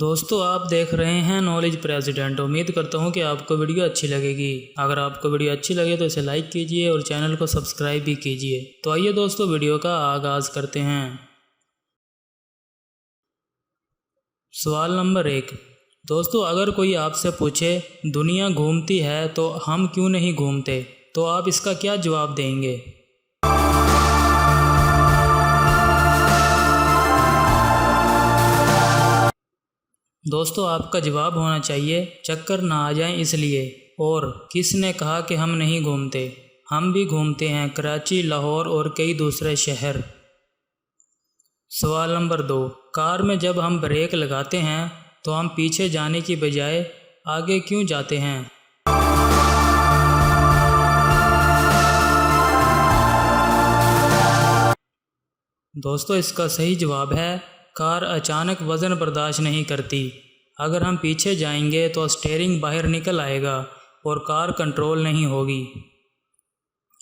دوستو آپ دیکھ رہے ہیں نالج پریزیڈنٹ۔ امید کرتا ہوں کہ آپ کو ویڈیو اچھی لگے گی۔ اگر آپ کو ویڈیو اچھی لگے تو اسے لائک کیجئے اور چینل کو سبسکرائب بھی کیجئے۔ تو آئیے دوستو ویڈیو کا آغاز کرتے ہیں۔ سوال نمبر 1۔ دوستو اگر کوئی آپ سے پوچھے دنیا گھومتی ہے تو ہم کیوں نہیں گھومتے، تو آپ اس کا کیا جواب دیں گے؟ دوستو آپ کا جواب ہونا چاہیے چکر نہ آ جائیں اس لیے، اور کس نے کہا کہ ہم نہیں گھومتے؟ ہم بھی گھومتے ہیں، کراچی، لاہور اور کئی دوسرے شہر۔ سوال نمبر 2۔ کار میں جب ہم بریک لگاتے ہیں تو ہم پیچھے جانے کی بجائے آگے کیوں جاتے ہیں؟ دوستو اس کا صحیح جواب ہے کار اچانک وزن برداشت نہیں کرتی۔ اگر ہم پیچھے جائیں گے تو اسٹیئرنگ باہر نکل آئے گا اور کار کنٹرول نہیں ہوگی۔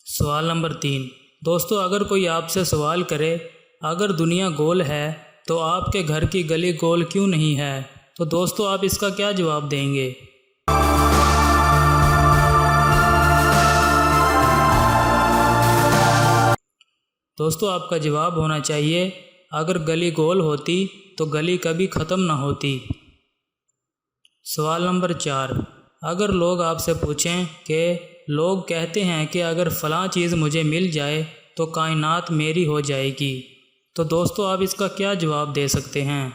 سوال نمبر 3۔ دوستو اگر کوئی آپ سے سوال کرے اگر دنیا گول ہے تو آپ کے گھر کی گلی گول کیوں نہیں ہے، تو دوستو آپ اس کا کیا جواب دیں گے؟ دوستو آپ کا جواب ہونا چاہیے اگر گلی گول ہوتی تو گلی کبھی ختم نہ ہوتی۔ سوال نمبر 4۔ اگر لوگ آپ سے پوچھیں کہ لوگ کہتے ہیں کہ اگر فلاں چیز مجھے مل جائے تو کائنات میری ہو جائے گی، تو دوستو آپ اس کا کیا جواب دے سکتے ہیں؟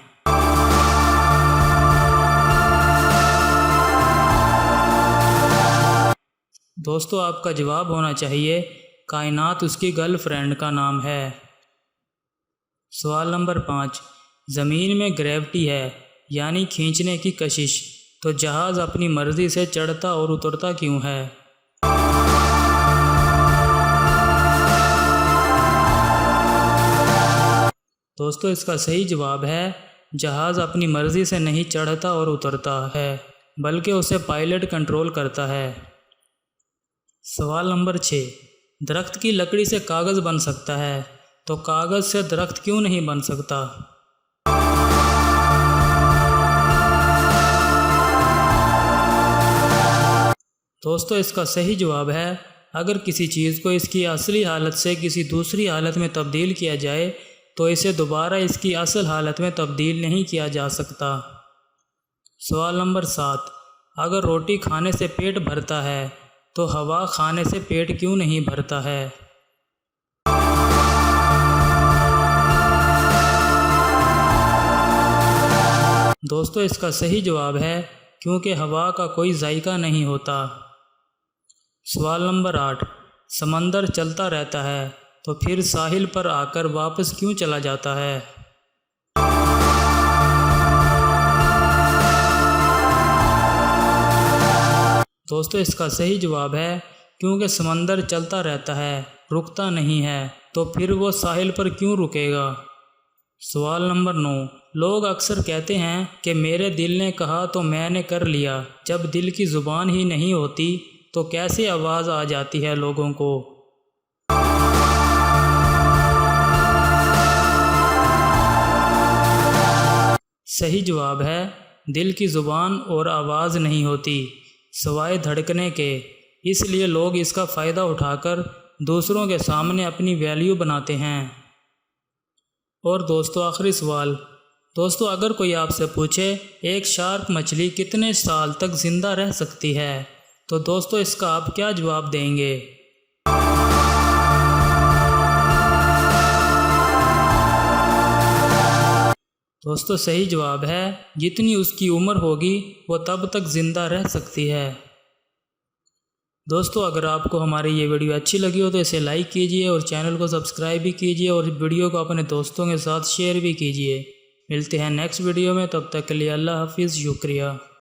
دوستو آپ کا جواب ہونا چاہیے کائنات اس کی گرل فرینڈ کا نام ہے۔ سوال نمبر 5۔ زمین میں گریوٹی ہے یعنی کھینچنے کی کشش، تو جہاز اپنی مرضی سے چڑھتا اور اترتا کیوں ہے؟ دوستو اس کا صحیح جواب ہے جہاز اپنی مرضی سے نہیں چڑھتا اور اترتا ہے، بلکہ اسے پائلٹ کنٹرول کرتا ہے۔ سوال نمبر 6۔ درخت کی لکڑی سے کاغذ بن سکتا ہے تو کاغذ سے درخت کیوں نہیں بن سکتا؟ دوستو اس کا صحیح جواب ہے اگر کسی چیز کو اس کی اصلی حالت سے کسی دوسری حالت میں تبدیل کیا جائے تو اسے دوبارہ اس کی اصل حالت میں تبدیل نہیں کیا جا سکتا۔ سوال نمبر 7۔ اگر روٹی کھانے سے پیٹ بھرتا ہے تو ہوا کھانے سے پیٹ کیوں نہیں بھرتا ہے؟ دوستو اس کا صحیح جواب ہے کیونکہ ہوا کا کوئی ذائقہ نہیں ہوتا۔ سوال نمبر 8۔ سمندر چلتا رہتا ہے تو پھر ساحل پر آ کر واپس کیوں چلا جاتا ہے؟ دوستو اس کا صحیح جواب ہے کیونکہ سمندر چلتا رہتا ہے، رکتا نہیں ہے، تو پھر وہ ساحل پر کیوں رکے گا؟ سوال نمبر 9۔ لوگ اکثر کہتے ہیں کہ میرے دل نے کہا تو میں نے کر لیا، جب دل کی زبان ہی نہیں ہوتی تو کیسے آواز آ جاتی ہے لوگوں کو؟ صحیح جواب ہے دل کی زبان اور آواز نہیں ہوتی سوائے دھڑکنے کے، اس لیے لوگ اس کا فائدہ اٹھا کر دوسروں کے سامنے اپنی ویلیو بناتے ہیں۔ اور دوستو آخری سوال۔ دوستو اگر کوئی آپ سے پوچھے ایک شارک مچھلی کتنے سال تک زندہ رہ سکتی ہے، تو دوستو اس کا آپ کیا جواب دیں گے؟ دوستو صحیح جواب ہے جتنی اس کی عمر ہوگی وہ تب تک زندہ رہ سکتی ہے۔ دوستو اگر آپ کو ہماری یہ ویڈیو اچھی لگی ہو تو اسے لائک کیجئے اور چینل کو سبسکرائب بھی کیجئے اور ویڈیو کو اپنے دوستوں کے ساتھ شیئر بھی کیجئے۔ ملتے ہیں نیکسٹ ویڈیو میں، تب تک کے لیے اللہ حافظ، شکریہ۔